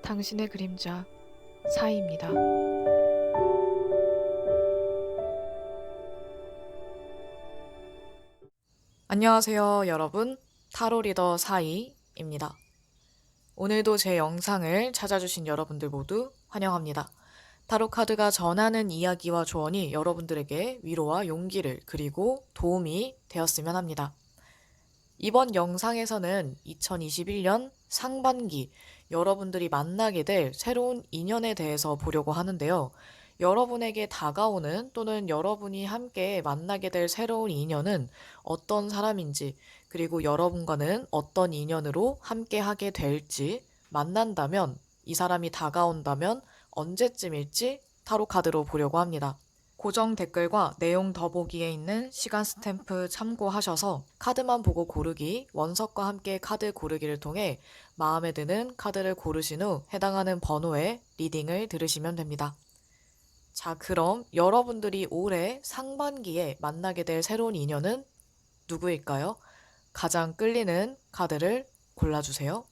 당신의 그림자 사이입니다. 안녕하세요, 여러분. 타로 리더 사이입니다. 오늘도 제 영상을 찾아주신 여러분들 모두 환영합니다. 타로 카드가 전하는 이야기와 조언이 여러분들에게 위로와 용기를 그리고 도움이 되었으면 합니다. 이번 영상에서는 2021년 상반기 여러분들이 만나게 될 새로운 인연에 대해서 보려고 하는데요. 여러분에게 다가오는 또는 여러분이 함께 만나게 될 새로운 인연은 어떤 사람인지, 그리고 여러분과는 어떤 인연으로 함께 하게 될지, 만난다면, 이 사람이 다가온다면 언제쯤일지 타로 카드로 보려고 합니다. 고정 댓글과 내용 더보기에 있는 시간 스탬프 참고하셔서 카드만 보고 고르기, 원석과 함께 카드 고르기를 통해 마음에 드는 카드를 고르신 후 해당하는 번호의 리딩을 들으시면 됩니다. 자, 그럼 여러분들이 올해 상반기에 만나게 될 새로운 인연은 누구일까요? 가장 끌리는 카드를 골라주세요.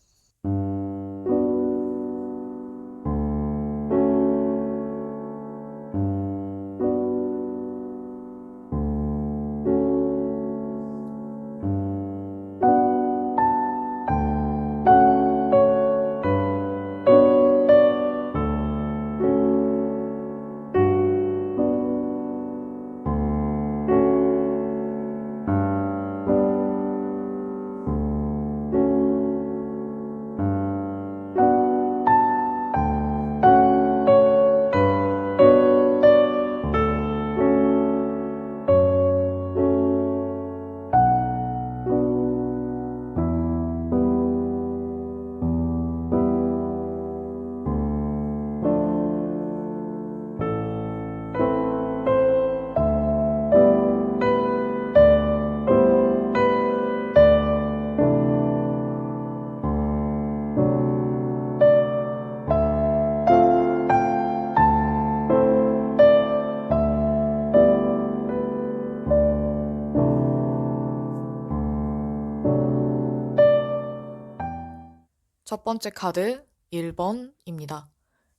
첫 번째 카드 1번입니다.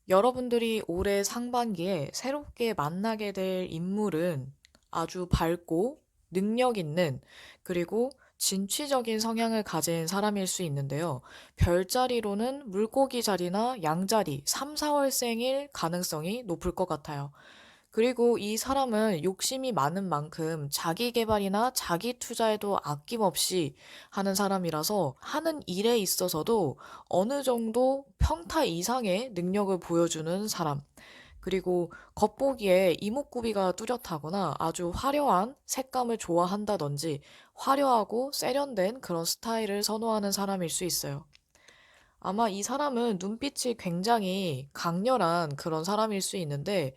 여러분들이 올해 상반기에 새롭게 만나게 될 인물은 아주 밝고 능력 있는, 그리고 진취적인 성향을 가진 사람일 수 있는데요. 별자리로는 물고기 자리나 양자리, 3, 4월생일 가능성이 높을 것 같아요. 그리고 이 사람은 욕심이 많은 만큼 자기 개발이나 자기 투자에도 아낌없이 하는 사람이라서 하는 일에 있어서도 어느 정도 평타 이상의 능력을 보여주는 사람. 그리고 겉보기에 이목구비가 뚜렷하거나 아주 화려한 색감을 좋아한다든지 화려하고 세련된 그런 스타일을 선호하는 사람일 수 있어요. 아마 이 사람은 눈빛이 굉장히 강렬한 그런 사람일 수 있는데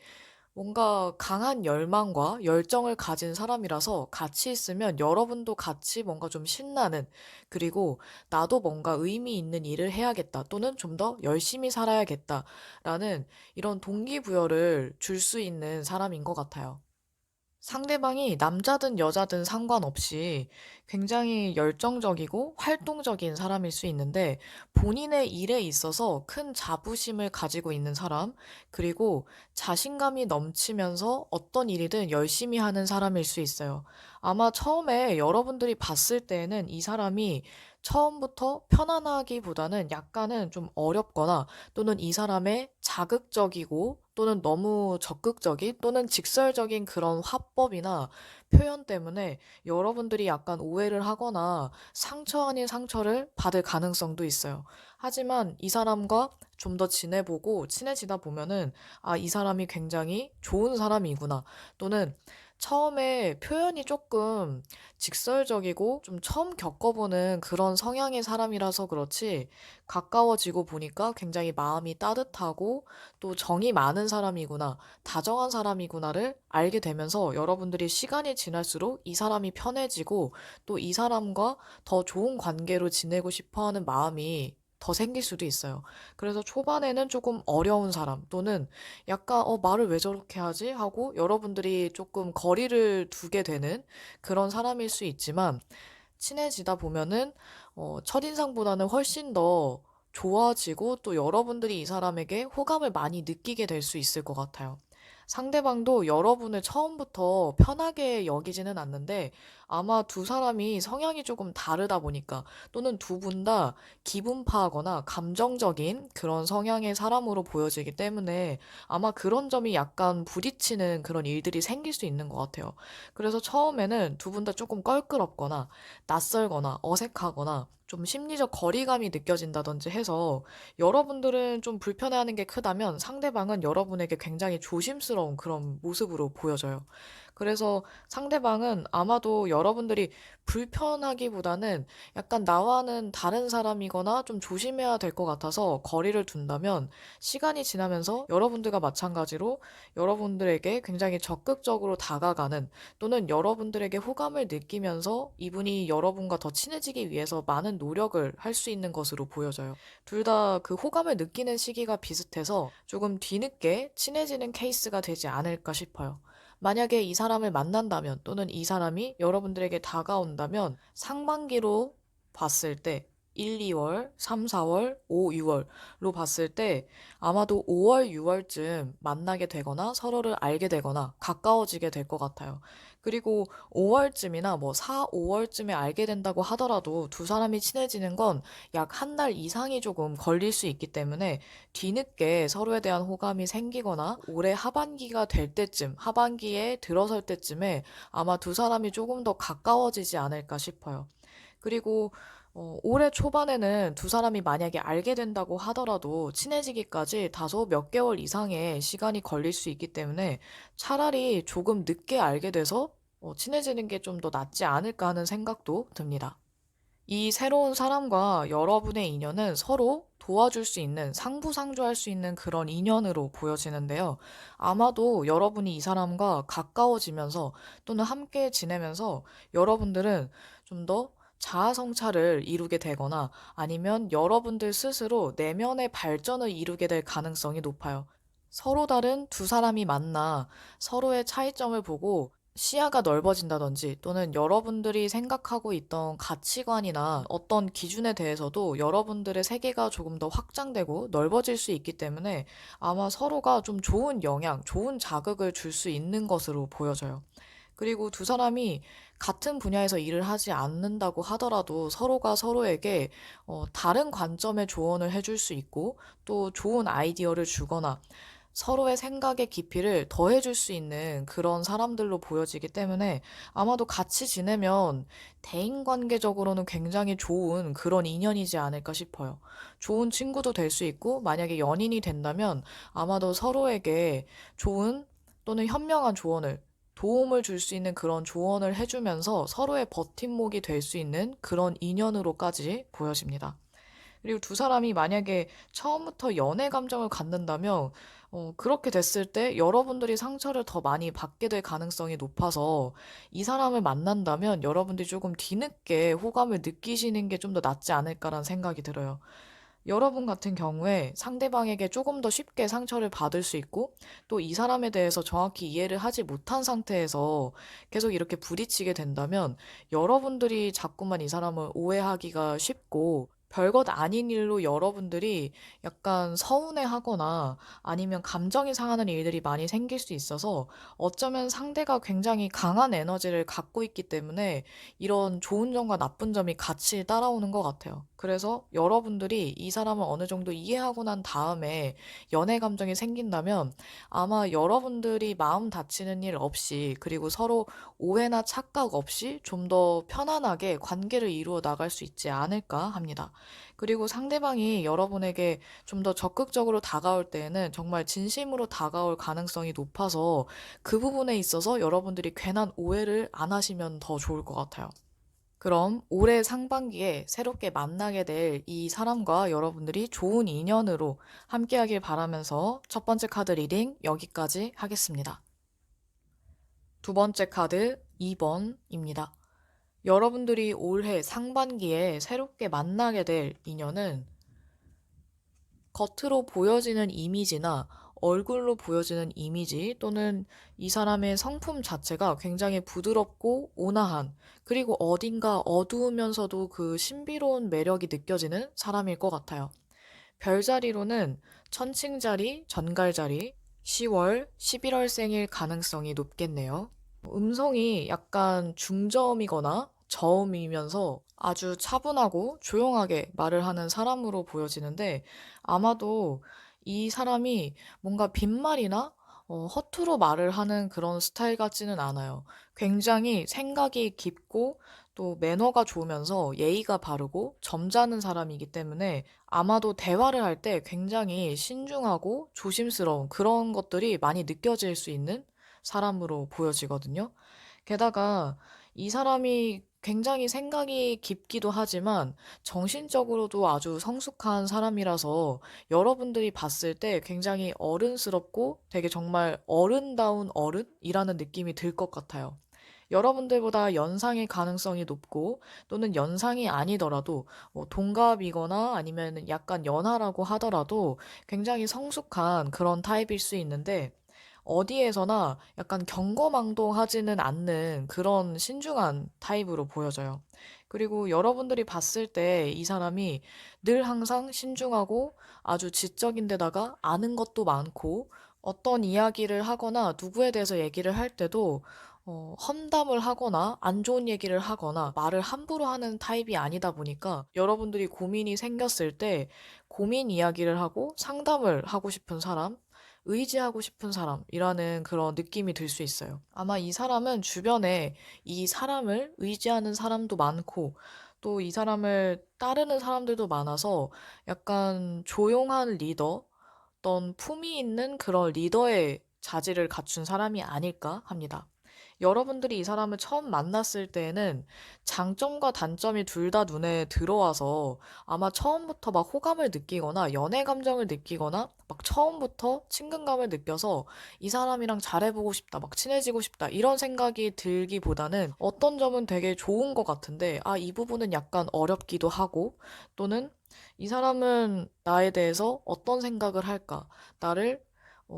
뭔가 강한 열망과 열정을 가진 사람이라서 같이 있으면 여러분도 같이 뭔가 좀 신나는, 그리고 나도 뭔가 의미 있는 일을 해야겠다 또는 좀 더 열심히 살아야겠다라는 이런 동기부여를 줄 수 있는 사람인 것 같아요. 상대방이 남자든 여자든 상관없이 굉장히 열정적이고 활동적인 사람일 수 있는데 본인의 일에 있어서 큰 자부심을 가지고 있는 사람, 그리고 자신감이 넘치면서 어떤 일이든 열심히 하는 사람일 수 있어요. 아마 처음에 여러분들이 봤을 때에는 이 사람이 처음부터 편안하기보다는 약간은 좀 어렵거나 또는 이 사람의 자극적이고 또는 너무 적극적인 또는 직설적인 그런 화법이나 표현 때문에 여러분들이 약간 오해를 하거나 상처 아닌 상처를 받을 가능성도 있어요. 하지만 이 사람과 좀 더 지내보고 친해지다 보면은 아, 이 사람이 굉장히 좋은 사람이구나. 또는 처음에 표현이 조금 직설적이고 좀 처음 겪어보는 그런 성향의 사람이라서 그렇지 가까워지고 보니까 굉장히 마음이 따뜻하고 또 정이 많은 사람이구나, 다정한 사람이구나를 알게 되면서 여러분들이 시간이 지날수록 이 사람이 편해지고 또 이 사람과 더 좋은 관계로 지내고 싶어 하는 마음이 더 생길 수도 있어요. 그래서 초반에는 조금 어려운 사람 또는 약간 말을 왜 저렇게 하지? 하고 여러분들이 조금 거리를 두게 되는 그런 사람일 수 있지만 친해지다 보면은 첫인상보다는 훨씬 더 좋아지고 또 여러분들이 이 사람에게 호감을 많이 느끼게 될 수 있을 것 같아요. 상대방도 여러분을 처음부터 편하게 여기지는 않는데 아마 두 사람이 성향이 조금 다르다 보니까 또는 두 분 다 기분파하거나 감정적인 그런 성향의 사람으로 보여지기 때문에 아마 그런 점이 약간 부딪히는 그런 일들이 생길 수 있는 것 같아요. 그래서 처음에는 두 분 다 조금 껄끄럽거나 낯설거나 어색하거나 좀 심리적 거리감이 느껴진다든지 해서 여러분들은 좀 불편해하는 게 크다면 상대방은 여러분에게 굉장히 조심스러운 그런 모습으로 보여져요. 그래서 상대방은 아마도 여러분들이 불편하기보다는 약간 나와는 다른 사람이거나 좀 조심해야 될 것 같아서 거리를 둔다면 시간이 지나면서 여러분들과 마찬가지로 여러분들에게 굉장히 적극적으로 다가가는 또는 여러분들에게 호감을 느끼면서 이분이 여러분과 더 친해지기 위해서 많은 노력을 할 수 있는 것으로 보여져요. 둘 다 그 호감을 느끼는 시기가 비슷해서 조금 뒤늦게 친해지는 케이스가 되지 않을까 싶어요. 만약에 이 사람을 만난다면 또는 이 사람이 여러분들에게 다가온다면 상반기로 봤을 때 1, 2월, 3, 4월, 5, 6월로 봤을 때 아마도 5월, 6월쯤 만나게 되거나 서로를 알게 되거나 가까워지게 될 것 같아요. 그리고 5월쯤이나 뭐 4, 5월쯤에 알게 된다고 하더라도 두 사람이 친해지는 건 약 한 달 이상이 조금 걸릴 수 있기 때문에 뒤늦게 서로에 대한 호감이 생기거나 올해 하반기가 될 때쯤, 하반기에 들어설 때쯤에 아마 두 사람이 조금 더 가까워지지 않을까 싶어요. 그리고 올해 초반에는 두 사람이 만약에 알게 된다고 하더라도 친해지기까지 다소 몇 개월 이상의 시간이 걸릴 수 있기 때문에 차라리 조금 늦게 알게 돼서 친해지는 게 좀 더 낫지 않을까 하는 생각도 듭니다. 이 새로운 사람과 여러분의 인연은 서로 도와줄 수 있는, 상부상조할 수 있는 그런 인연으로 보여지는데요. 아마도 여러분이 이 사람과 가까워지면서 또는 함께 지내면서 여러분들은 좀 더 자아 성찰을 이루게 되거나 아니면 여러분들 스스로 내면의 발전을 이루게 될 가능성이 높아요. 서로 다른 두 사람이 만나 서로의 차이점을 보고 시야가 넓어진다든지 또는 여러분들이 생각하고 있던 가치관이나 어떤 기준에 대해서도 여러분들의 세계가 조금 더 확장되고 넓어질 수 있기 때문에 아마 서로가 좀 좋은 영향, 좋은 자극을 줄 수 있는 것으로 보여져요. 그리고 두 사람이 같은 분야에서 일을 하지 않는다고 하더라도 서로가 서로에게 다른 관점의 조언을 해줄 수 있고 또 좋은 아이디어를 주거나 서로의 생각의 깊이를 더해줄 수 있는 그런 사람들로 보여지기 때문에 아마도 같이 지내면 대인관계적으로는 굉장히 좋은 그런 인연이지 않을까 싶어요. 좋은 친구도 될 수 있고 만약에 연인이 된다면 아마도 서로에게 좋은 또는 현명한 조언을 도움을 줄 수 있는 그런 조언을 해주면서 서로의 버팀목이 될 수 있는 그런 인연으로까지 보여집니다. 그리고 두 사람이 만약에 처음부터 연애 감정을 갖는다면, 그렇게 됐을 때 여러분들이 상처를 더 많이 받게 될 가능성이 높아서 이 사람을 만난다면 여러분들이 조금 뒤늦게 호감을 느끼시는 게 좀 더 낫지 않을까라는 생각이 들어요. 여러분 같은 경우에 상대방에게 조금 더 쉽게 상처를 받을 수 있고 또 이 사람에 대해서 정확히 이해를 하지 못한 상태에서 계속 이렇게 부딪히게 된다면 여러분들이 자꾸만 이 사람을 오해하기가 쉽고 별것 아닌 일로 여러분들이 약간 서운해하거나 아니면 감정이 상하는 일들이 많이 생길 수 있어서 어쩌면 상대가 굉장히 강한 에너지를 갖고 있기 때문에 이런 좋은 점과 나쁜 점이 같이 따라오는 것 같아요. 그래서 여러분들이 이 사람을 어느 정도 이해하고 난 다음에 연애 감정이 생긴다면 아마 여러분들이 마음 다치는 일 없이 그리고 서로 오해나 착각 없이 좀 더 편안하게 관계를 이루어 나갈 수 있지 않을까 합니다. 그리고 상대방이 여러분에게 좀 더 적극적으로 다가올 때에는 정말 진심으로 다가올 가능성이 높아서 그 부분에 있어서 여러분들이 괜한 오해를 안 하시면 더 좋을 것 같아요. 그럼 올해 상반기에 새롭게 만나게 될 이 사람과 여러분들이 좋은 인연으로 함께하길 바라면서 첫 번째 카드 리딩 여기까지 하겠습니다. 두 번째 카드 2번입니다. 여러분들이 올해 상반기에 새롭게 만나게 될 인연은 겉으로 보여지는 이미지나 얼굴로 보여지는 이미지 또는 이 사람의 성품 자체가 굉장히 부드럽고 온화한 그리고 어딘가 어두우면서도 그 신비로운 매력이 느껴지는 사람일 것 같아요. 별자리로는 천칭자리, 전갈자리, 10월, 11월 생일 가능성이 높겠네요. 음성이 약간 중저음이거나 저음이면서 아주 차분하고 조용하게 말을 하는 사람으로 보여지는데 아마도 이 사람이 뭔가 빈말이나 허투루 말을 하는 그런 스타일 같지는 않아요. 굉장히 생각이 깊고 또 매너가 좋으면서 예의가 바르고 점잖은 사람이기 때문에 아마도 대화를 할 때 굉장히 신중하고 조심스러운 그런 것들이 많이 느껴질 수 있는 사람으로 보여지거든요. 게다가 이 사람이 굉장히 생각이 깊기도 하지만 정신적으로도 아주 성숙한 사람이라서 여러분들이 봤을 때 굉장히 어른스럽고 되게 정말 어른다운 어른이라는 느낌이 들 것 같아요. 여러분들보다 연상의 가능성이 높고 또는 연상이 아니더라도 뭐 동갑이거나 아니면 약간 연하라고 하더라도 굉장히 성숙한 그런 타입일 수 있는데 어디에서나 약간 경거망동하지는 않는 그런 신중한 타입으로 보여져요. 그리고 여러분들이 봤을 때 이 사람이 늘 항상 신중하고 아주 지적인데다가 아는 것도 많고 어떤 이야기를 하거나 누구에 대해서 얘기를 할 때도 험담을 하거나 안 좋은 얘기를 하거나 말을 함부로 하는 타입이 아니다 보니까 여러분들이 고민이 생겼을 때 고민 이야기를 하고 상담을 하고 싶은 사람, 의지하고 싶은 사람이라는 그런 느낌이 들 수 있어요. 아마 이 사람은 주변에 이 사람을 의지하는 사람도 많고 또 이 사람을 따르는 사람들도 많아서 약간 조용한 리더, 어떤 품위 있는 그런 리더의 자질을 갖춘 사람이 아닐까 합니다. 여러분들이 이 사람을 처음 만났을 때에는 장점과 단점이 둘 다 눈에 들어와서 아마 처음부터 막 호감을 느끼거나 연애 감정을 느끼거나 막 처음부터 친근감을 느껴서 이 사람이랑 잘해보고 싶다, 막 친해지고 싶다, 이런 생각이 들기보다는 어떤 점은 되게 좋은 것 같은데, 아, 이 부분은 약간 어렵기도 하고, 또는 이 사람은 나에 대해서 어떤 생각을 할까? 나를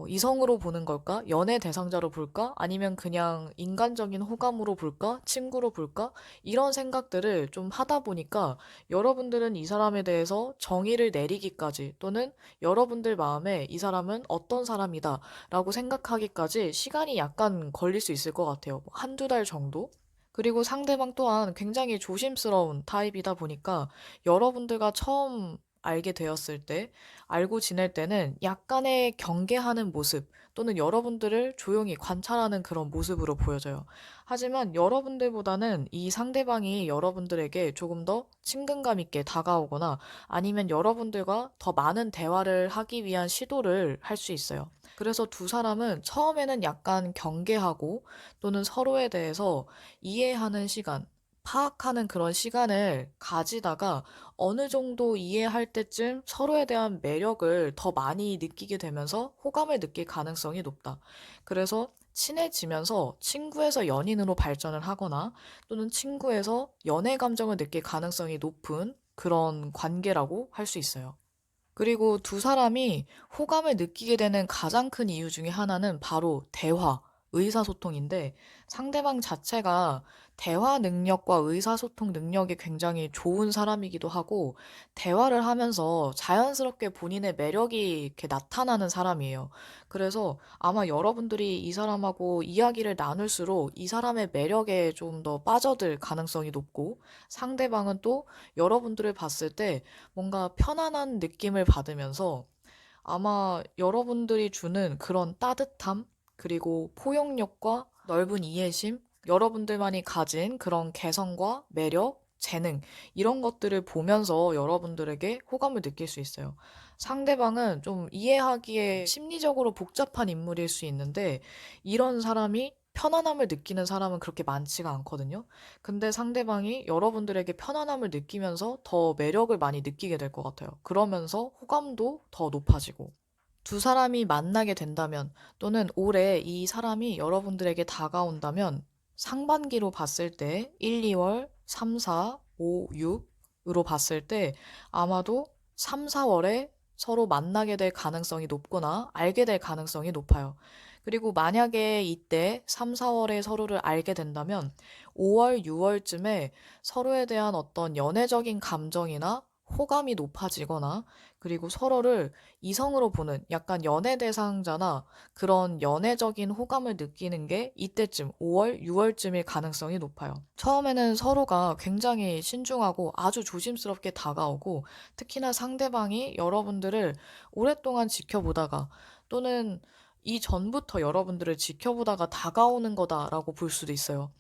이성으로 보는 걸까? 연애 대상자로 볼까? 아니면 그냥 인간적인 호감으로 볼까? 친구로 볼까? 이런 생각들을 좀 하다 보니까 여러분들은 이 사람에 대해서 정의를 내리기까지 또는 여러분들 마음에 이 사람은 어떤 사람이다 라고 생각하기까지 시간이 약간 걸릴 수 있을 것 같아요. 한두 달 정도? 그리고 상대방 또한 굉장히 조심스러운 타입이다 보니까 여러분들과 처음 알게 되었을 때, 알고 지낼 때는 약간의 경계하는 모습 또는 여러분들을 조용히 관찰하는 그런 모습으로 보여져요. 하지만 여러분들보다는 이 상대방이 여러분들에게 조금 더 친근감 있게 다가오거나 아니면 여러분들과 더 많은 대화를 하기 위한 시도를 할 수 있어요. 그래서 두 사람은 처음에는 약간 경계하고 또는 서로에 대해서 이해하는 시간, 파악하는 그런 시간을 가지다가 어느 정도 이해할 때쯤 서로에 대한 매력을 더 많이 느끼게 되면서 호감을 느낄 가능성이 높다. 그래서 친해지면서 친구에서 연인으로 발전을 하거나 또는 친구에서 연애 감정을 느낄 가능성이 높은 그런 관계라고 할 수 있어요. 그리고 두 사람이 호감을 느끼게 되는 가장 큰 이유 중에 하나는 바로 대화, 의사소통인데 상대방 자체가 대화 능력과 의사소통 능력이 굉장히 좋은 사람이기도 하고 대화를 하면서 자연스럽게 본인의 매력이 이렇게 나타나는 사람이에요. 그래서 아마 여러분들이 이 사람하고 이야기를 나눌수록 이 사람의 매력에 좀 더 빠져들 가능성이 높고 상대방은 또 여러분들을 봤을 때 뭔가 편안한 느낌을 받으면서 아마 여러분들이 주는 그런 따뜻함, 그리고 포용력과 넓은 이해심, 여러분들만이 가진 그런 개성과 매력, 재능, 이런 것들을 보면서 여러분들에게 호감을 느낄 수 있어요. 상대방은 좀 이해하기에 심리적으로 복잡한 인물일 수 있는데, 이런 사람이 편안함을 느끼는 사람은 그렇게 많지가 않거든요. 근데 상대방이 여러분들에게 편안함을 느끼면서 더 매력을 많이 느끼게 될 것 같아요. 그러면서 호감도 더 높아지고. 두 사람이 만나게 된다면 또는 올해 이 사람이 여러분들에게 다가온다면 상반기로 봤을 때 1, 2월, 3, 4, 5, 6으로 봤을 때 아마도 3, 4월에 서로 만나게 될 가능성이 높거나 알게 될 가능성이 높아요. 그리고 만약에 이때 3, 4월에 서로를 알게 된다면 5월, 6월쯤에 서로에 대한 어떤 연애적인 감정이나 호감이 높아지거나 그리고 서로를 이성으로 보는 약간 연애 대상자나 그런 연애적인 호감을 느끼는 게 이때쯤 5월, 6월쯤일 가능성이 높아요. 처음에는 서로가 굉장히 신중하고 아주 조심스럽게 다가오고 특히나 상대방이 여러분들을 오랫동안 지켜보다가 또는 이전부터 여러분들을 지켜보다가 다가오는 거다라고 볼 수도 있어요.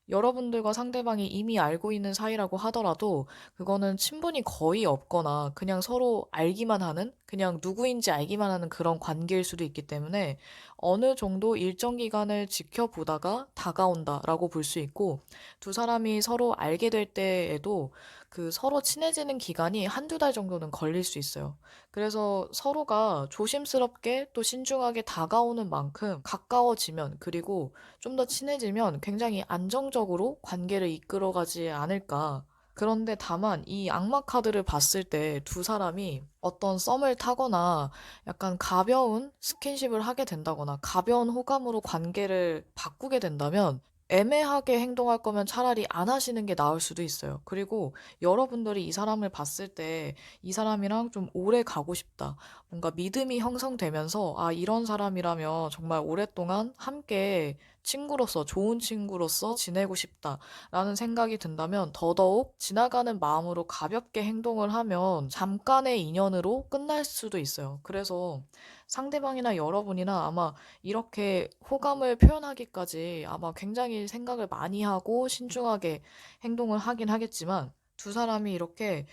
여러분들과 상대방이 이미 알고 있는 사이라고 하더라도 그거는 친분이 거의 없거나 그냥 서로 알기만 하는, 그냥 누구인지 알기만 하는 그런 관계일 수도 있기 때문에 어느 정도 일정 기간을 지켜보다가 다가온다라고 볼 수 있고, 두 사람이 서로 알게 될 때에도 그 서로 친해지는 기간이 한두 달 정도는 걸릴 수 있어요. 그래서 서로가 조심스럽게 또 신중하게 다가오는 만큼 가까워지면, 그리고 좀 더 친해지면 굉장히 안정적으로 관계를 이끌어가지 않을까. 그런데 다만 이 악마 카드를 봤을 때 두 사람이 어떤 썸을 타거나 약간 가벼운 스킨십을 하게 된다거나 가벼운 호감으로 관계를 바꾸게 된다면 애매하게 행동할 거면 차라리 안 하시는 게 나을 수도 있어요. 그리고 여러분들이 이 사람을 봤을 때 이 사람이랑 좀 오래 가고 싶다. 뭔가 믿음이 형성되면서 아, 이런 사람이라면 정말 오랫동안 함께 친구로서, 좋은 친구로서 지내고 싶다라는 생각이 든다면 더더욱 지나가는 마음으로 가볍게 행동을 하면 잠깐의 인연으로 끝날 수도 있어요. 그래서 상대방이나 여러분이나 아마 이렇게 호감을 표현하기까지 아마 굉장히 생각을 많이 하고 신중하게 행동을 하긴 하겠지만 두 사람이 이렇게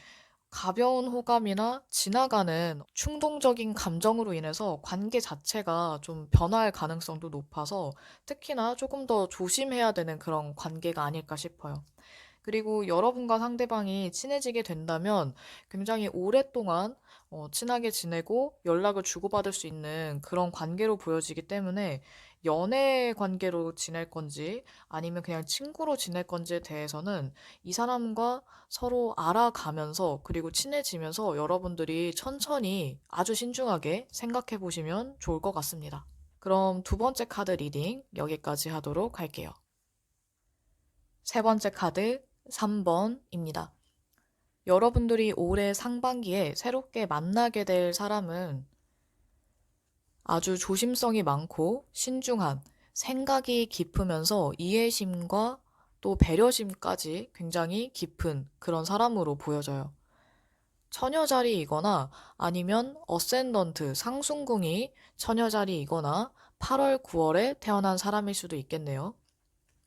가벼운 호감이나 지나가는 충동적인 감정으로 인해서 관계 자체가 좀 변화할 가능성도 높아서 특히나 조금 더 조심해야 되는 그런 관계가 아닐까 싶어요. 그리고 여러분과 상대방이 친해지게 된다면 굉장히 오랫동안 친하게 지내고 연락을 주고받을 수 있는 그런 관계로 보여지기 때문에 연애 관계로 지낼 건지 아니면 그냥 친구로 지낼 건지에 대해서는 이 사람과 서로 알아가면서 그리고 친해지면서 여러분들이 천천히 아주 신중하게 생각해 보시면 좋을 것 같습니다. 그럼 두 번째 카드 리딩 여기까지 하도록 할게요. 세 번째 카드 3번입니다. 여러분들이 올해 상반기에 새롭게 만나게 될 사람은 아주 조심성이 많고 신중한, 생각이 깊으면서 이해심과 또 배려심까지 굉장히 깊은 그런 사람으로 보여져요. 처녀자리이거나 아니면 어센던트, 상승궁이 처녀자리이거나 8월, 9월에 태어난 사람일 수도 있겠네요.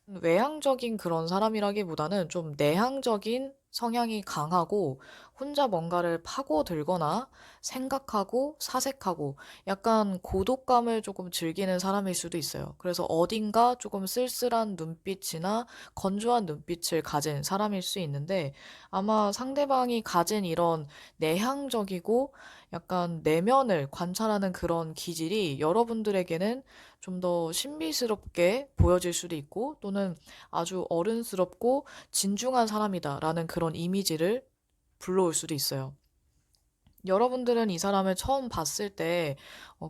외향적인 그런 사람이라기보다는 좀 내향적인 성향이 강하고 혼자 뭔가를 파고들거나 생각하고 사색하고 약간 고독감을 조금 즐기는 사람일 수도 있어요. 그래서 어딘가 조금 쓸쓸한 눈빛이나 건조한 눈빛을 가진 사람일 수 있는데 아마 상대방이 가진 이런 내향적이고 약간 내면을 관찰하는 그런 기질이 여러분들에게는 좀 더 신비스럽게 보여질 수도 있고 또는 아주 어른스럽고 진중한 사람이다라는 그런 이미지를 불러올 수도 있어요. 여러분들은 이 사람을 처음 봤을 때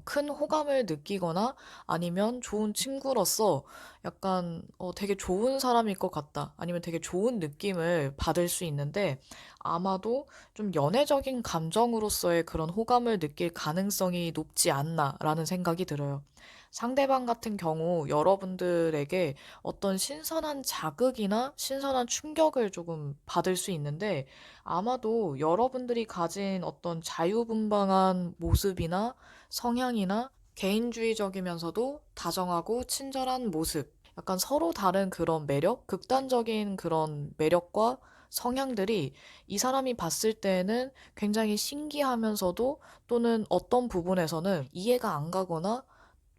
큰 호감을 느끼거나 아니면 좋은 친구로서 약간 되게 좋은 사람일 것 같다. 아니면 되게 좋은 느낌을 받을 수 있는데 아마도 좀 연애적인 감정으로서의 그런 호감을 느낄 가능성이 높지 않나라는 생각이 들어요. 상대방 같은 경우 여러분들에게 어떤 신선한 자극이나 신선한 충격을 조금 받을 수 있는데 아마도 여러분들이 가진 어떤 자유분방한 모습이나 성향이나 개인주의적이면서도 다정하고 친절한 모습, 약간 서로 다른 그런 매력, 극단적인 그런 매력과 성향들이 이 사람이 봤을 때에는 굉장히 신기하면서도 또는 어떤 부분에서는 이해가 안 가거나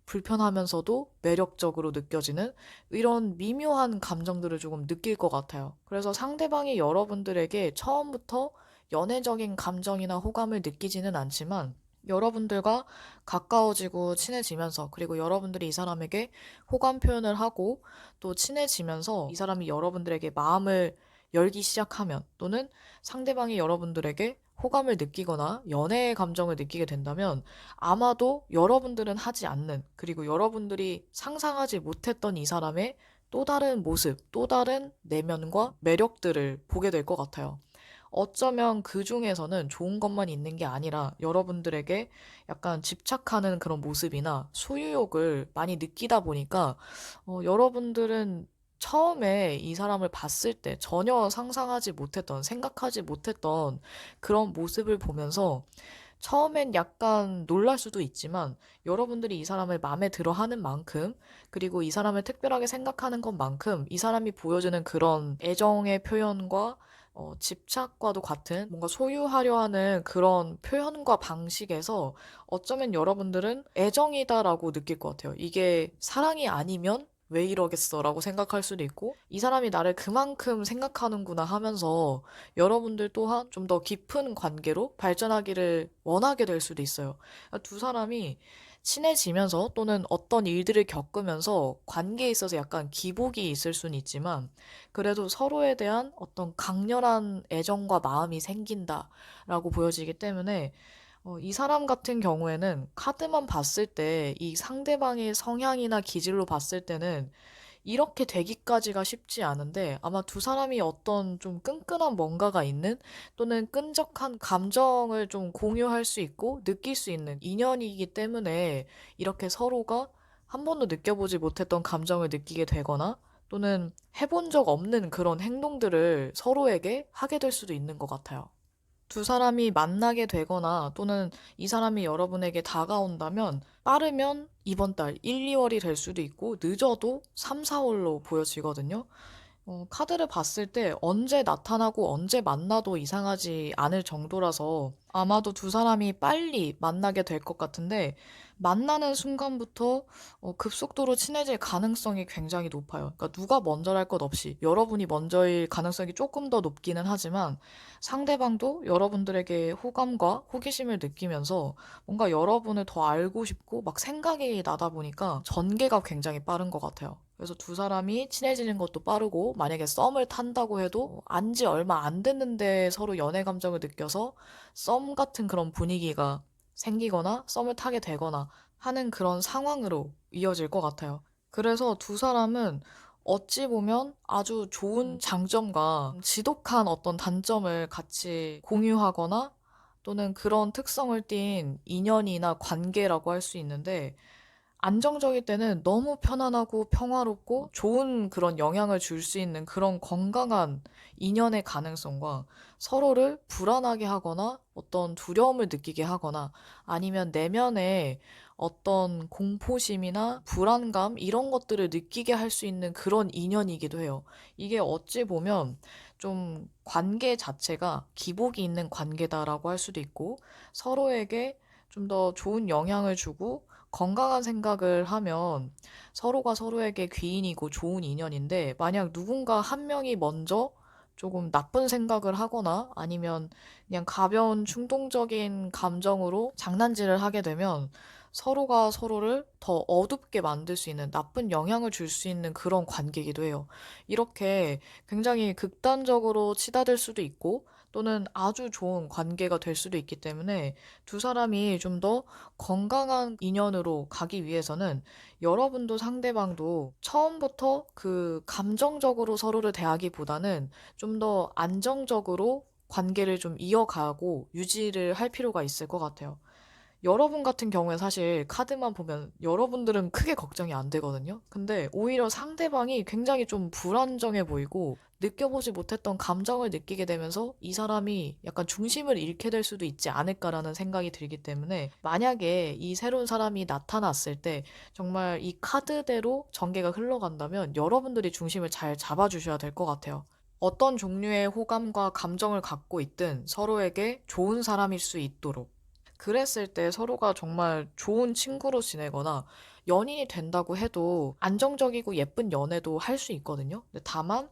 불편하면서도 매력적으로 느껴지는 이런 미묘한 감정들을 조금 느낄 것 같아요. 그래서 상대방이 여러분들에게 처음부터 연애적인 감정이나 호감을 느끼지는 않지만 여러분들과 가까워지고 친해지면서 그리고 여러분들이 이 사람에게 호감 표현을 하고 또 친해지면서 이 사람이 여러분들에게 마음을 열기 시작하면 또는 상대방이 여러분들에게 호감을 느끼거나 연애의 감정을 느끼게 된다면 아마도 여러분들은 하지 않는 그리고 여러분들이 상상하지 못했던 이 사람의 또 다른 모습, 또 다른 내면과 매력들을 보게 될 것 같아요. 어쩌면 그 중에서는 좋은 것만 있는 게 아니라 여러분들에게 약간 집착하는 그런 모습이나 소유욕을 많이 느끼다 보니까 여러분들은 처음에 이 사람을 봤을 때 전혀 상상하지 못했던, 생각하지 못했던 그런 모습을 보면서 처음엔 약간 놀랄 수도 있지만 여러분들이 이 사람을 마음에 들어 하는 만큼 그리고 이 사람을 특별하게 생각하는 것만큼 이 사람이 보여주는 그런 애정의 표현과 집착과도 같은 뭔가 소유하려 하는 그런 표현과 방식에서 어쩌면 여러분들은 애정이다라고 느낄 것 같아요. 이게 사랑이 아니면 왜 이러겠어 라고 생각할 수도 있고 이 사람이 나를 그만큼 생각하는구나 하면서 여러분들 또한 좀 더 깊은 관계로 발전하기를 원하게 될 수도 있어요. 그러니까 두 사람이 친해지면서 또는 어떤 일들을 겪으면서 관계에 있어서 약간 기복이 있을 수는 있지만 그래도 서로에 대한 어떤 강렬한 애정과 마음이 생긴다라고 보여지기 때문에 이 사람 같은 경우에는 카드만 봤을 때 이 상대방의 성향이나 기질로 봤을 때는 이렇게 되기까지가 쉽지 않은데 아마 두 사람이 어떤 좀 끈끈한 뭔가가 있는 또는 끈적한 감정을 좀 공유할 수 있고 느낄 수 있는 인연이기 때문에 이렇게 서로가 한 번도 느껴보지 못했던 감정을 느끼게 되거나 또는 해본 적 없는 그런 행동들을 서로에게 하게 될 수도 있는 것 같아요. 두 사람이 만나게 되거나 또는 이 사람이 여러분에게 다가온다면 빠르면 이번 달 1, 2월이 될 수도 있고 늦어도 3, 4월로 보여지거든요. 카드를 봤을 때 언제 나타나고 언제 만나도 이상하지 않을 정도라서 아마도 두 사람이 빨리 만나게 될 것 같은데 만나는 순간부터 급속도로 친해질 가능성이 굉장히 높아요. 그러니까 누가 먼저랄 것 없이 여러분이 먼저일 가능성이 조금 더 높기는 하지만 상대방도 여러분들에게 호감과 호기심을 느끼면서 뭔가 여러분을 더 알고 싶고 막 생각이 나다 보니까 전개가 굉장히 빠른 것 같아요. 그래서 두 사람이 친해지는 것도 빠르고 만약에 썸을 탄다고 해도 안지 얼마 안 됐는데 서로 연애 감정을 느껴서 썸 같은 그런 분위기가 생기거나 썸을 타게 되거나 하는 그런 상황으로 이어질 것 같아요. 그래서 두 사람은 어찌 보면 아주 좋은 장점과 지독한 어떤 단점을 같이 공유하거나 또는 그런 특성을 띈 인연이나 관계라고 할 수 있는데 안정적일 때는 너무 편안하고 평화롭고 좋은 그런 영향을 줄 수 있는 그런 건강한 인연의 가능성과 서로를 불안하게 하거나 어떤 두려움을 느끼게 하거나 아니면 내면에 어떤 공포심이나 불안감 이런 것들을 느끼게 할 수 있는 그런 인연이기도 해요. 이게 어찌 보면 좀 관계 자체가 기복이 있는 관계다라고 할 수도 있고 서로에게 좀 더 좋은 영향을 주고 건강한 생각을 하면 서로가 서로에게 귀인이고 좋은 인연인데 만약 누군가 한 명이 먼저 조금 나쁜 생각을 하거나 아니면 그냥 가벼운 충동적인 감정으로 장난질을 하게 되면 서로가 서로를 더 어둡게 만들 수 있는 나쁜 영향을 줄 수 있는 그런 관계이기도 해요. 이렇게 굉장히 극단적으로 치닫을 수도 있고 또는 아주 좋은 관계가 될 수도 있기 때문에 두 사람이 좀 더 건강한 인연으로 가기 위해서는 여러분도 상대방도 처음부터 그 감정적으로 서로를 대하기보다는 좀 더 안정적으로 관계를 좀 이어가고 유지를 할 필요가 있을 것 같아요. 여러분 같은 경우에 사실 카드만 보면 여러분들은 크게 걱정이 안 되거든요. 근데 오히려 상대방이 굉장히 좀 불안정해 보이고 느껴보지 못했던 감정을 느끼게 되면서 이 사람이 약간 중심을 잃게 될 수도 있지 않을까라는 생각이 들기 때문에 만약에 이 새로운 사람이 나타났을 때 정말 이 카드대로 전개가 흘러간다면 여러분들이 중심을 잘 잡아주셔야 될 것 같아요. 어떤 종류의 호감과 감정을 갖고 있든 서로에게 좋은 사람일 수 있도록 그랬을 때 서로가 정말 좋은 친구로 지내거나 연인이 된다고 해도 안정적이고 예쁜 연애도 할 수 있거든요. 근데 다만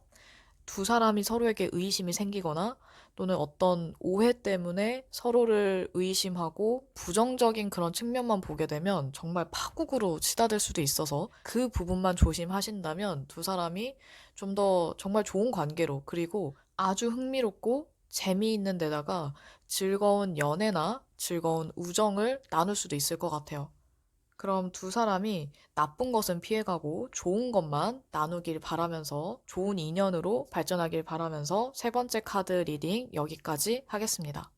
두 사람이 서로에게 의심이 생기거나 또는 어떤 오해 때문에 서로를 의심하고 부정적인 그런 측면만 보게 되면 정말 파국으로 치닫을 수도 있어서 그 부분만 조심하신다면 두 사람이 좀 더 정말 좋은 관계로 그리고 아주 흥미롭고 재미있는 데다가 즐거운 연애나 즐거운 우정을 나눌 수도 있을 것 같아요. 그럼 두 사람이 나쁜 것은 피해가고 좋은 것만 나누길 바라면서 좋은 인연으로 발전하길 바라면서 세 번째 카드 리딩 여기까지 하겠습니다.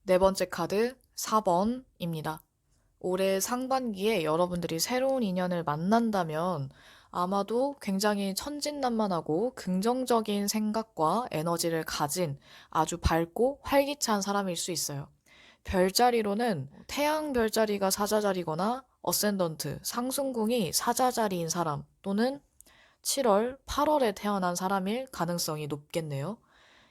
네 번째 카드 4번입니다. 올해 상반기에 여러분들이 새로운 인연을 만난다면 아마도 굉장히 천진난만하고 긍정적인 생각과 에너지를 가진 아주 밝고 활기찬 사람일 수 있어요. 별자리로는 태양 별자리가 사자자리거나 어센던트, 상승궁이 사자자리인 사람 또는 7월, 8월에 태어난 사람일 가능성이 높겠네요.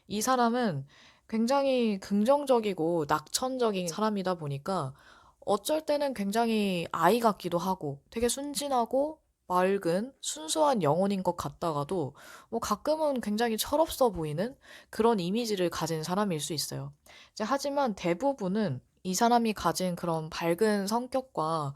이 사람은 굉장히 긍정적이고 낙천적인 사람이다 보니까 어쩔 때는 굉장히 아이 같기도 하고 되게 순진하고 맑은 순수한 영혼인 것 같다가도 뭐 가끔은 굉장히 철없어 보이는 그런 이미지를 가진 사람일 수 있어요. 하지만 대부분은 이 사람이 가진 그런 밝은 성격과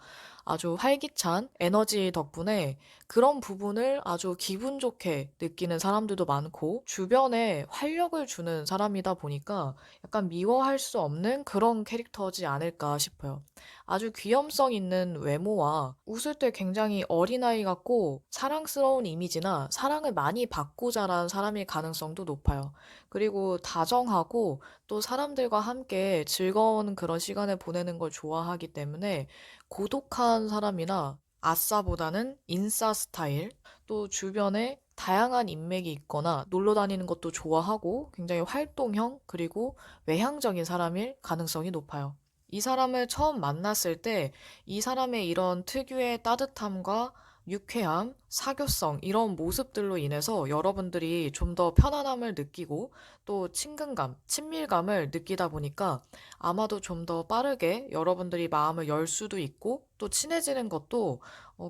아주 활기찬 에너지 덕분에 그런 부분을 아주 기분 좋게 느끼는 사람들도 많고 주변에 활력을 주는 사람이다 보니까 약간 미워할 수 없는 그런 캐릭터지 않을까 싶어요. 아주 귀염성 있는 외모와 웃을 때 굉장히 어린아이 같고 사랑스러운 이미지나 사랑을 많이 받고 자란 사람일 가능성도 높아요. 그리고 다정하고 또 사람들과 함께 즐거운 그런 시간을 보내는 걸 좋아하기 때문에 고독한 사람이나 아싸보다는 인싸 스타일, 또 주변에 다양한 인맥이 있거나 놀러 다니는 것도 좋아하고 굉장히 활동형 그리고 외향적인 사람일 가능성이 높아요. 이 사람을 처음 만났을 때 이 사람의 이런 특유의 따뜻함과 유쾌함, 사교성 이런 모습들로 인해서 여러분들이 좀 더 편안함을 느끼고 또 친근감, 친밀감을 느끼다 보니까 아마도 좀 더 빠르게 여러분들이 마음을 열 수도 있고 또 친해지는 것도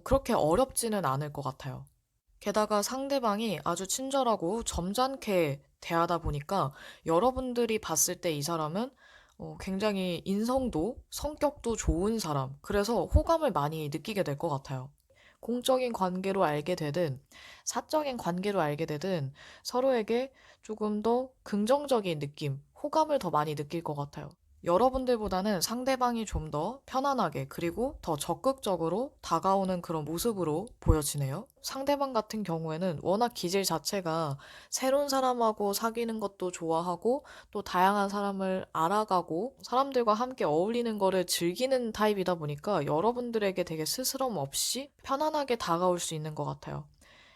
그렇게 어렵지는 않을 것 같아요. 게다가 상대방이 아주 친절하고 점잖게 대하다 보니까 여러분들이 봤을 때 이 사람은 굉장히 인성도 성격도 좋은 사람, 그래서 호감을 많이 느끼게 될 것 같아요. 공적인 관계로 알게 되든 사적인 관계로 알게 되든 서로에게 조금 더 긍정적인 느낌, 호감을 더 많이 느낄 것 같아요. 여러분들보다는 상대방이 좀 더 편안하게 그리고 더 적극적으로 다가오는 그런 모습으로 보여지네요. 상대방 같은 경우에는 워낙 기질 자체가 새로운 사람하고 사귀는 것도 좋아하고 또 다양한 사람을 알아가고 사람들과 함께 어울리는 거를 즐기는 타입이다 보니까 여러분들에게 되게 스스럼 없이 편안하게 다가올 수 있는 것 같아요.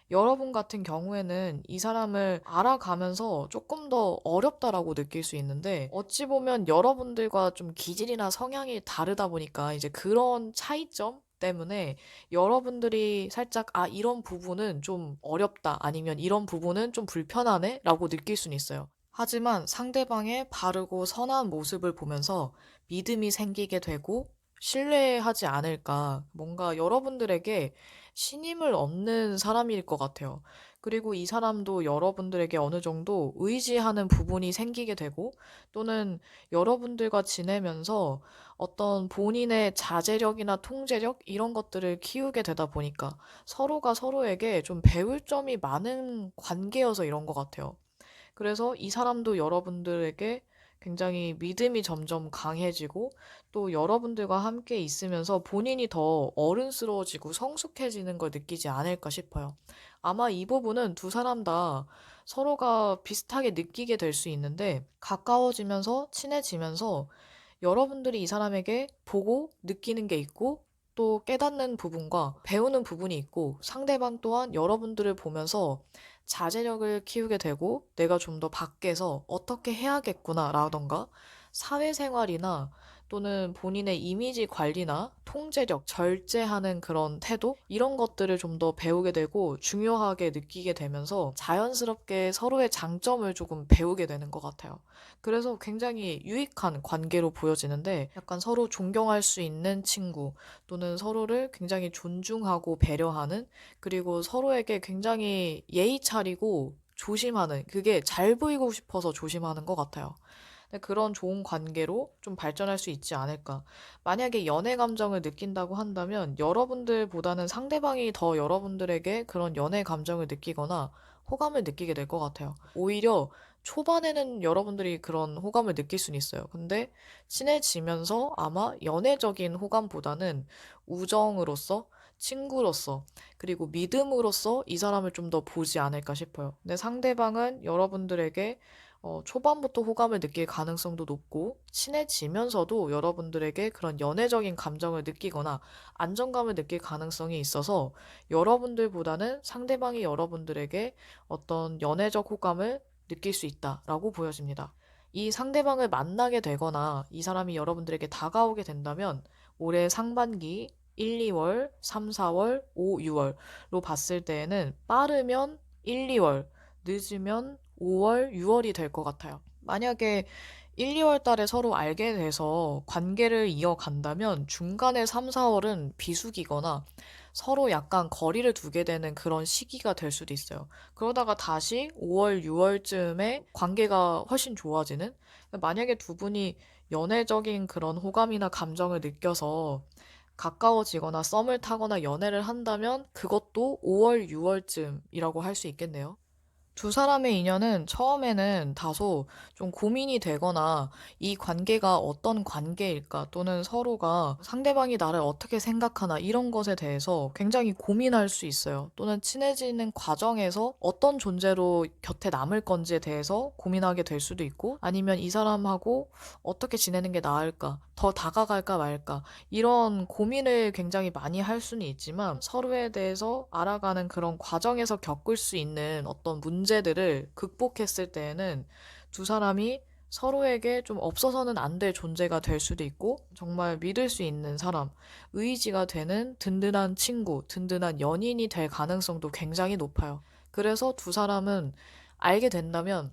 여러분 같은 경우에는 이 사람을 알아가면서 조금 더 어렵다라고 느낄 수 있는데 어찌 보면 여러분들과 좀 기질이나 성향이 다르다 보니까 이제 그런 차이점 때문에 여러분들이 살짝 이런 부분은 좀 어렵다 아니면 이런 부분은 좀 불편하네 라고 느낄 수는 있어요. 하지만 상대방의 바르고 선한 모습을 보면서 믿음이 생기게 되고 신뢰하지 않을까. 뭔가 여러분들에게 신임을 얻는 사람일 것 같아요. 그리고 이 사람도 여러분들에게 어느 정도 의지하는 부분이 생기게 되고 또는 여러분들과 지내면서 어떤 본인의 자제력이나 통제력 이런 것들을 키우게 되다 보니까 서로가 서로에게 좀 배울 점이 많은 관계여서 이런 것 같아요. 그래서 이 사람도 여러분들에게 굉장히 믿음이 점점 강해지고 또 여러분들과 함께 있으면서 본인이 더 어른스러워지고 성숙해지는 걸 느끼지 않을까 싶어요. 아마 이 부분은 두 사람 다 서로가 비슷하게 느끼게 될 수 있는데 가까워지면서 친해지면서 여러분들이 이 사람에게 보고 느끼는 게 있고 또 깨닫는 부분과 배우는 부분이 있고 상대방 또한 여러분들을 보면서 자제력을 키우게 되고 내가 좀 더 밖에서 어떻게 해야겠구나라던가 사회생활이나 또는 본인의 이미지 관리나 통제력, 절제하는 그런 태도 이런 것들을 좀 더 배우게 되고 중요하게 느끼게 되면서 자연스럽게 서로의 장점을 조금 배우게 되는 것 같아요. 그래서 굉장히 유익한 관계로 보여지는데 약간 서로 존경할 수 있는 친구 또는 서로를 굉장히 존중하고 배려하는 그리고 서로에게 굉장히 예의 차리고 조심하는 그게 잘 보이고 싶어서 조심하는 것 같아요. 근데 그런 좋은 관계로 좀 발전할 수 있지 않을까. 만약에 연애 감정을 느낀다고 한다면 여러분들보다는 상대방이 더 여러분들에게 그런 연애 감정을 느끼거나 호감을 느끼게 될 것 같아요. 오히려 초반에는 여러분들이 그런 호감을 느낄 수는 있어요. 근데 친해지면서 아마 연애적인 호감보다는 우정으로서, 친구로서, 그리고 믿음으로써 이 사람을 좀 더 보지 않을까 싶어요. 근데 상대방은 여러분들에게 초반부터 호감을 느낄 가능성도 높고, 친해지면서도 여러분들에게 그런 연애적인 감정을 느끼거나 안정감을 느낄 가능성이 있어서 여러분들보다는 상대방이 여러분들에게 어떤 연애적 호감을 느낄 수 있다라고 보여집니다. 이 상대방을 만나게 되거나 이 사람이 여러분들에게 다가오게 된다면 올해 상반기 1, 2월, 3, 4월, 5, 6월로 봤을 때에는 빠르면 1, 2월, 늦으면 5월, 6월이 될 것 같아요. 만약에 1, 2월 달에 서로 알게 돼서 관계를 이어간다면 중간에 3, 4월은 비수기거나 서로 약간 거리를 두게 되는 그런 시기가 될 수도 있어요. 그러다가 다시 5월, 6월쯤에 관계가 훨씬 좋아지는? 만약에 두 분이 연애적인 그런 호감이나 감정을 느껴서 가까워지거나 썸을 타거나 연애를 한다면 그것도 5월, 6월쯤이라고 할 수 있겠네요. 두 사람의 인연은 처음에는 다소 좀 고민이 되거나 이 관계가 어떤 관계일까 또는 서로가 상대방이 나를 어떻게 생각하나 이런 것에 대해서 굉장히 고민할 수 있어요. 또는 친해지는 과정에서 어떤 존재로 곁에 남을 건지에 대해서 고민하게 될 수도 있고 아니면 이 사람하고 어떻게 지내는 게 나을까, 더 다가갈까 말까 이런 고민을 굉장히 많이 할 수는 있지만 서로에 대해서 알아가는 그런 과정에서 겪을 수 있는 어떤 문제들을 극복했을 때에는 두 사람이 서로에게 좀 없어서는 안 될 존재가 될 수도 있고 정말 믿을 수 있는 사람, 의지가 되는 든든한 친구, 든든한 연인이 될 가능성도 굉장히 높아요. 그래서 두 사람은 알게 된다면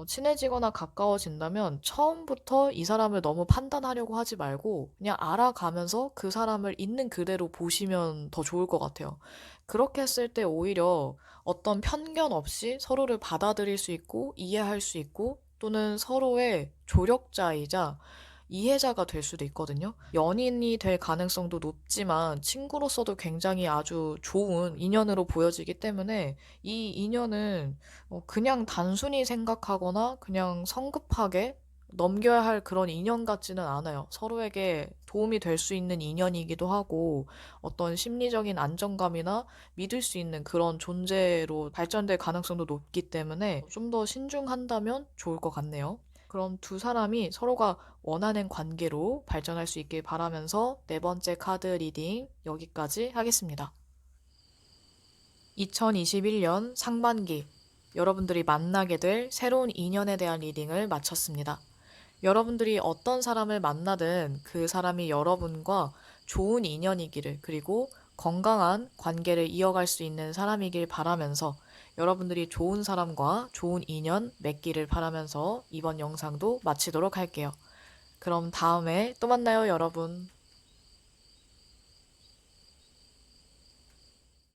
친해지거나 가까워진다면 처음부터 이 사람을 너무 판단하려고 하지 말고 그냥 알아가면서 그 사람을 있는 그대로 보시면 더 좋을 것 같아요. 그렇게 했을 때 오히려 어떤 편견 없이 서로를 받아들일 수 있고 이해할 수 있고 또는 서로의 조력자이자 이해자가 될 수도 있거든요. 연인이 될 가능성도 높지만 친구로서도 굉장히 아주 좋은 인연으로 보여지기 때문에 이 인연은 그냥 단순히 생각하거나 그냥 성급하게 넘겨야 할 그런 인연 같지는 않아요. 서로에게 도움이 될 수 있는 인연이기도 하고 어떤 심리적인 안정감이나 믿을 수 있는 그런 존재로 발전될 가능성도 높기 때문에 좀 더 신중한다면 좋을 것 같네요. 그럼 두 사람이 서로가 원하는 관계로 발전할 수 있길 바라면서 네 번째 카드 리딩 여기까지 하겠습니다. 2021년 상반기 여러분들이 만나게 될 새로운 인연에 대한 리딩을 마쳤습니다. 여러분들이 어떤 사람을 만나든 그 사람이 여러분과 좋은 인연이기를 그리고 건강한 관계를 이어갈 수 있는 사람이길 바라면서 여러분들이 좋은 사람과 좋은 인연 맺기를 바라면서 이번 영상도 마치도록 할게요. 그럼 다음에 또 만나요, 여러분.